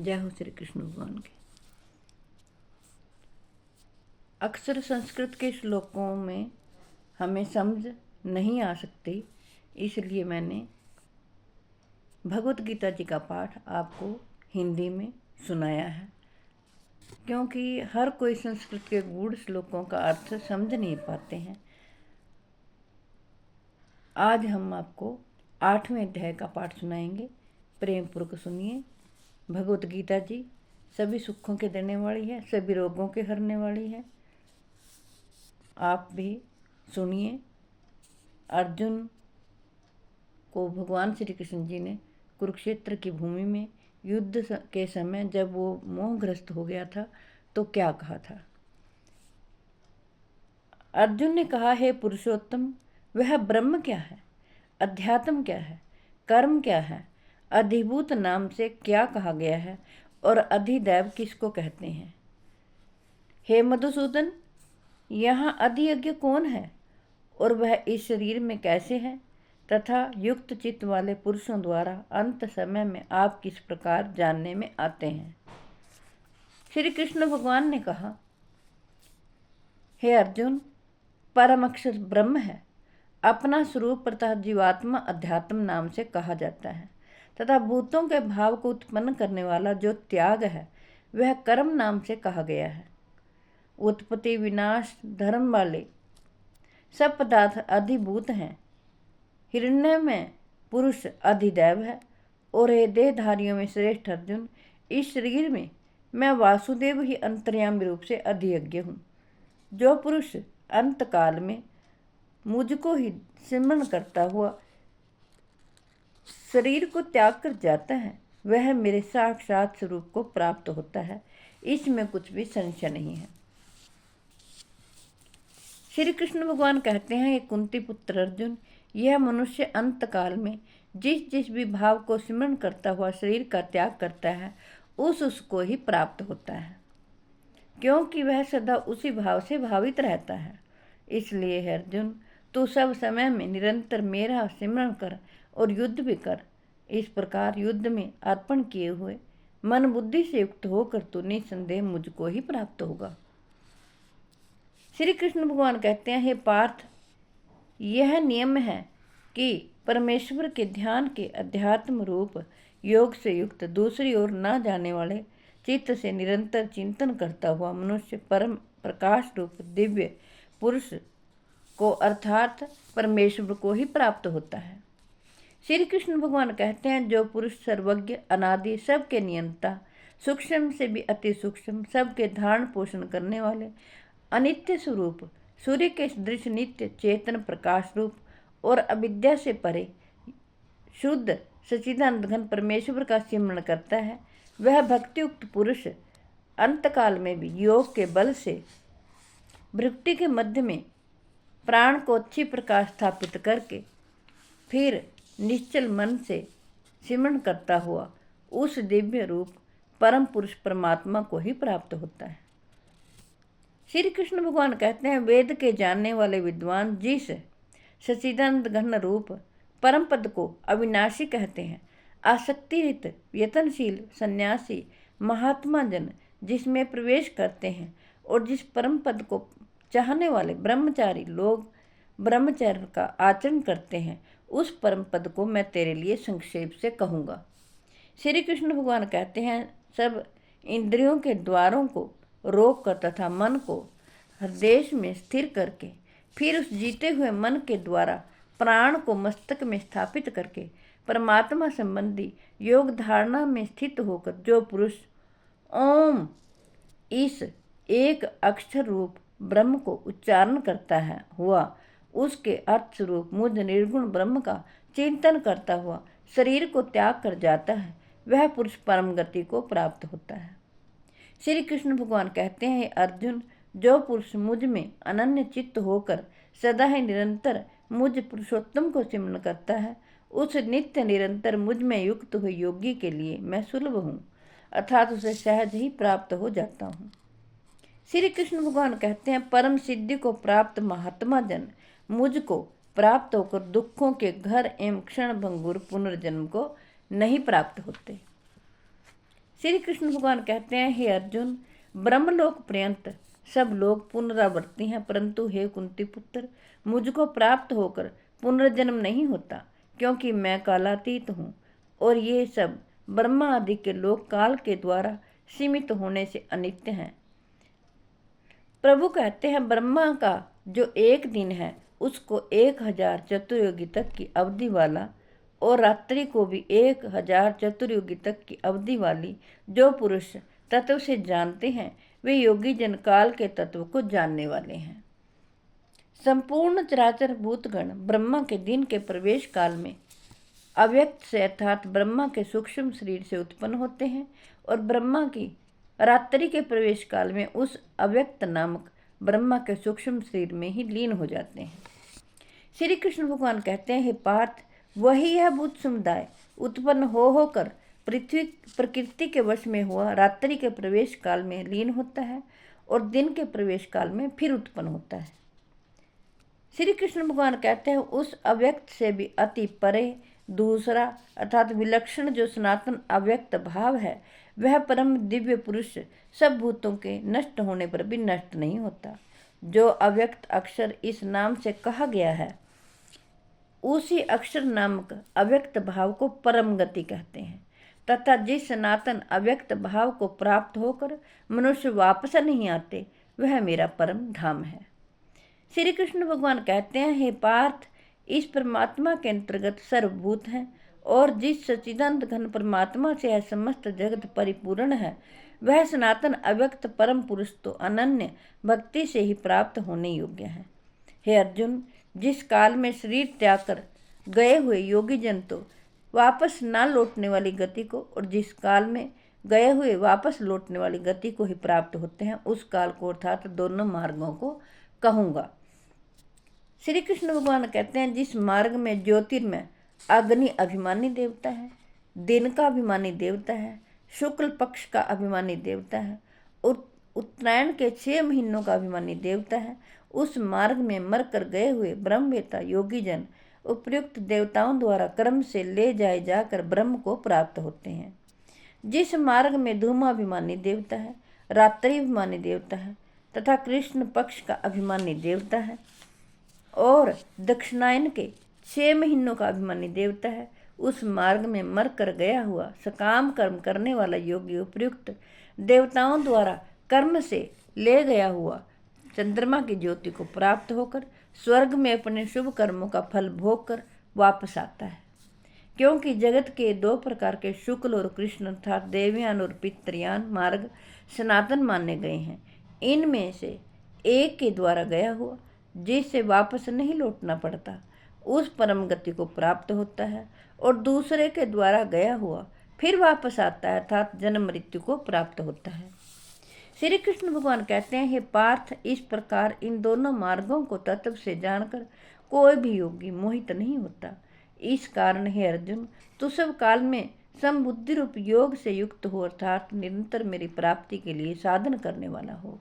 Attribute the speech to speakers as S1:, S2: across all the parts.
S1: जय हो श्री कृष्ण भगवान की। अक्सर संस्कृत के श्लोकों में हमें समझ नहीं आ सकती, इसलिए मैंने भगवत गीता जी का पाठ आपको हिंदी में सुनाया है, क्योंकि हर कोई संस्कृत के गूढ़ श्लोकों का अर्थ समझ नहीं पाते हैं। आज हम आपको 8वें अध्याय का पाठ सुनाएंगे। प्रेम पूर्वक सुनिए। भगवत गीता जी सभी सुखों के देने वाली है, सभी रोगों के हरने वाली है। आप भी सुनिए। अर्जुन को भगवान श्री कृष्ण जी ने कुरुक्षेत्र की भूमि में युद्ध के समय जब वो मोहग्रस्त हो गया था तो क्या कहा था। अर्जुन ने कहा, हे पुरुषोत्तम, वह ब्रह्म क्या है, अध्यात्म क्या है, कर्म क्या है, अधिभूत नाम से क्या कहा गया है और अधिदैव किसको कहते हैं। हे मधुसूदन, यहाँ अधियज्ञ कौन है और वह इस शरीर में कैसे है, तथा युक्त चित्त वाले पुरुषों द्वारा अंत समय में आप किस प्रकार जानने में आते हैं। श्री कृष्ण भगवान ने कहा, हे अर्जुन, परम अक्षर ब्रह्म है, अपना स्वरूप तथा जीवात्मा अध्यात्म नाम से कहा जाता है, तथा भूतों के भाव को उत्पन्न करने वाला जो त्याग है वह कर्म नाम से कहा गया है। उत्पत्ति विनाश धर्म वाले सब पदार्थ अधिभूत हैं। हिरण्य में पुरुष अधिदैव है। और हे देहधारियों में श्रेष्ठ अर्जुन, इस शरीर में मैं वासुदेव ही अंतर्यामी रूप से अधियज्ञ हूँ। जो पुरुष अंत काल में मुझको ही सिमरण करता हुआ शरीर को त्याग कर जाता है वह मेरे साक्षात स्वरूप को प्राप्त होता है, इसमें कुछ भी संशय नहीं है। श्री कृष्ण भगवान कहते हैं, ये कुंती पुत्र अर्जुन, यह मनुष्य अंत काल में जिस जिस भी भाव को सिमरण करता हुआ शरीर का त्याग करता है उसको ही प्राप्त होता है, क्योंकि वह सदा उसी भाव से भावित रहता है। इसलिए है अर्जुन, तू सब समय में निरंतर मेरा सिमरण कर और युद्ध भी कर। इस प्रकार युद्ध में अर्पण किए हुए मन बुद्धि से युक्त होकर तू निसंदेह मुझको ही प्राप्त होगा। श्री कृष्ण भगवान कहते हैं, हे पार्थ, यह नियम है कि परमेश्वर के ध्यान के अध्यात्म रूप योग से युक्त दूसरी ओर न जाने वाले चित्त से निरंतर चिंतन करता हुआ मनुष्य परम प्रकाश रूप दिव्य पुरुष को अर्थात परमेश्वर को ही प्राप्त होता है। श्री कृष्ण भगवान कहते हैं, जो पुरुष सर्वज्ञ अनादि सबके नियंता सूक्ष्म से भी अति सूक्ष्म सबके धारण पोषण करने वाले अनित्य स्वरूप सूर्य के सदृश नित्य चेतन प्रकाश रूप और अविद्या से परे शुद्ध सच्चिदानंद घन परमेश्वर का सिमरण करता है, वह भक्तियुक्त पुरुष अंतकाल में भी योग के बल से भृकुटी के मध्य में प्राण को अच्छी प्रकार स्थापित करके फिर निश्चल मन से सिमरण करता हुआ उस दिव्य रूप परम पुरुष परमात्मा को ही प्राप्त होता है। श्री कृष्ण भगवान कहते हैं, वेद के जानने वाले विद्वान जिस सच्चिदानंद घन रूप परम पद को अविनाशी कहते हैं, आसक्ति रहित यतनशील सन्यासी महात्मा जन जिसमें प्रवेश करते हैं और जिस परम पद को चाहने वाले ब्रह्मचारी लोग ब्रह्मचर्य का आचरण करते हैं, उस परम पद को मैं तेरे लिए संक्षेप से कहूँगा। श्री कृष्ण भगवान कहते हैं, सब इंद्रियों के द्वारों को रोक कर तथा मन को हृदय में स्थिर करके फिर उस जीते हुए मन के द्वारा प्राण को मस्तक में स्थापित करके परमात्मा संबंधी योग धारणा में स्थित होकर जो पुरुष ओम इस एक अक्षर रूप ब्रह्म को उच्चारण करता है हुआ उसके अर्थ स्वरूप मुझ निर्गुण ब्रह्म का चिंतन करता हुआ शरीर को त्याग कर जाता है, वह पुरुष परम गति को प्राप्त होता है। श्री कृष्ण भगवान कहते हैं, अर्जुन, जो पुरुष मुझ में अनन्य चित्त होकर सदा ही निरंतर मुझ पुरुषोत्तम को सिमरण करता है, उस नित्य निरंतर मुझ में युक्त हुए योगी के लिए मैं सुलभ हूँ, अर्थात उसे सहज ही प्राप्त हो जाता हूँ। श्री कृष्ण भगवान कहते हैं, परम सिद्धि को प्राप्त महात्मा जन मुझको प्राप्त होकर दुखों के घर एवं क्षण भंगुर पुनर्जन्म को नहीं प्राप्त होते। श्री कृष्ण भगवान कहते हैं, हे अर्जुन, ब्रह्मलोक पर्यंत सब लोग पुनरावर्ती हैं, परंतु हे कुंती पुत्र, मुझको प्राप्त होकर पुनर्जन्म नहीं होता, क्योंकि मैं कालातीत हूँ और ये सब ब्रह्मा आदि के लोग काल के द्वारा सीमित होने से अनित्य हैं। प्रभु कहते हैं, ब्रह्मा का जो एक दिन है उसको 1000 चतुर्युगी तक की अवधि वाला, और रात्रि को भी 1000 चतुर्युगी तक की अवधि वाली जो पुरुष तत्व से जानते हैं, वे योगी जन काल के तत्व को जानने वाले हैं। संपूर्ण चराचर भूतगण ब्रह्मा के दिन के प्रवेश काल में अव्यक्त से अर्थात ब्रह्मा के सूक्ष्म शरीर से उत्पन्न होते हैं, और ब्रह्मा की रात्रि के प्रवेश काल में उस अव्यक्त नामक ब्रह्मा के सूक्ष्म शरीर में ही लीन हो जाते हैं। श्री कृष्ण भगवान कहते हैं, हे पार्थ, वही यह भूत समुदाय उत्पन्न होकर पृथ्वी प्रकृति के वश में हुआ रात्रि के प्रवेश काल में लीन होता है और दिन के प्रवेश काल में फिर उत्पन्न होता है। श्री कृष्ण भगवान कहते हैं, उस अव्यक्त से भी अति परे दूसरा अर्थात विलक्षण जो सनातन अव्यक्त भाव है, वह परम दिव्य पुरुष सब भूतों के नष्ट होने पर भी नष्ट नहीं होता। जो अव्यक्त अक्षर इस नाम से कहा गया है, उसी अक्षर नामक अव्यक्त भाव को परम गति कहते हैं, तथा जिस सनातन अव्यक्त भाव को प्राप्त होकर मनुष्य वापस नहीं आते, वह मेरा परम धाम है। श्री कृष्ण भगवान कहते हैं, हे पार्थ, इस परमात्मा के अंतर्गत सर्वभूत हैं, और जिस सच्चिदानंद घन परमात्मा से यह समस्त जगत परिपूर्ण है, वह सनातन अव्यक्त परम पुरुष तो अनन्य भक्ति से ही प्राप्त होने योग्य है। हे अर्जुन, जिस काल में शरीर त्याग कर गए हुए योगी जन तो वापस न लौटने वाली गति को, और जिस काल में गए हुए वापस लौटने वाली गति को ही प्राप्त होते हैं, उस काल को अर्थात दोनों मार्गों को कहूँगा। श्री कृष्ण भगवान कहते हैं, जिस मार्ग में ज्योतिर्मय अग्नि अभिमानी देवता है, दिन का अभिमानी देवता है, शुक्ल पक्ष का अभिमानी देवता है, उत्तरायण के 6 महीनों का अभिमानी देवता है, उस मार्ग में मर कर गए हुए ब्रह्मवेता योगी जन उपयुक्त देवताओं द्वारा कर्म से ले जाए जाकर ब्रह्म को प्राप्त होते हैं। जिस मार्ग में धूमाभिमानी देवता है, रात्रि अभिमानी देवता है तथा कृष्ण पक्ष का अभिमानी देवता है, और दक्षिणायन के 6 महीनों का अभिमानी देवता है, उस मार्ग में मर कर गया हुआ सकाम कर्म करने वाला योगी उपयुक्त देवताओं द्वारा कर्म से ले गया हुआ चंद्रमा की ज्योति को प्राप्त होकर स्वर्ग में अपने शुभ कर्मों का फल भोग कर वापस आता है। क्योंकि जगत के 2 प्रकार के शुक्ल और कृष्ण अर्थात देवयान और पितृयान मार्ग सनातन माने गए हैं। इनमें से एक के द्वारा गया हुआ, जिससे वापस नहीं लौटना पड़ता, उस परम गति को प्राप्त होता है, और दूसरे के द्वारा गया हुआ फिर वापस आता है अर्थात जन्म मृत्यु को प्राप्त होता है। श्री कृष्ण भगवान कहते हैं, हे पार्थ, इस प्रकार इन दोनों मार्गों को तत्व से जानकर कोई भी योगी मोहित नहीं होता। इस कारण हे अर्जुन, तू सब काल में समबुद्धि रूप योग से युक्त हो अर्थात निरंतर मेरी प्राप्ति के लिए साधन करने वाला हो।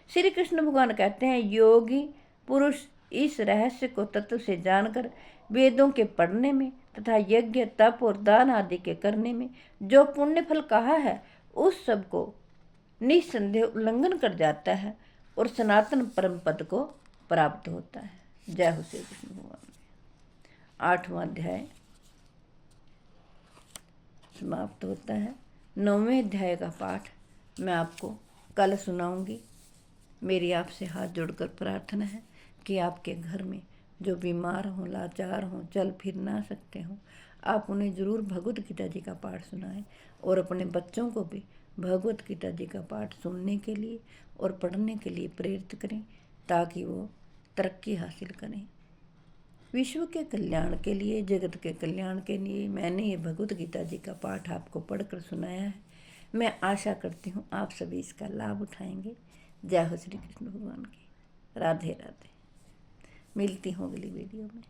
S1: श्री कृष्ण भगवान कहते हैं, योगी पुरुष इस रहस्य को तत्व से जानकर वेदों के पढ़ने में तथा यज्ञ तप और दान आदि के करने में जो पुण्य फल कहा है, उस सब को निस्संदेह उल्लंघन कर जाता है और सनातन परम पद को प्राप्त होता है। जय हो श्री कृष्ण भगवान। 8वां अध्याय समाप्त होता है। 9वें अध्याय का पाठ मैं आपको कल सुनाऊंगी। मेरी आपसे हाथ जोड़कर प्रार्थना है कि आपके घर में जो बीमार हों, लाचार हों, चल फिर ना सकते हों, आप उन्हें ज़रूर भगवत गीता जी का पाठ सुनाएं और अपने बच्चों को भी भगवत गीता जी का पाठ सुनने के लिए और पढ़ने के लिए प्रेरित करें, ताकि वो तरक्की हासिल करें। विश्व के कल्याण के लिए, जगत के कल्याण के लिए मैंने ये भगवत गीता जी का पाठ आपको पढ़कर सुनाया है। मैं आशा करती हूँ आप सभी इसका लाभ उठाएंगे। जय हो श्री कृष्ण भगवान की। राधे राधे। मिलती हूँ अगली वीडियो में।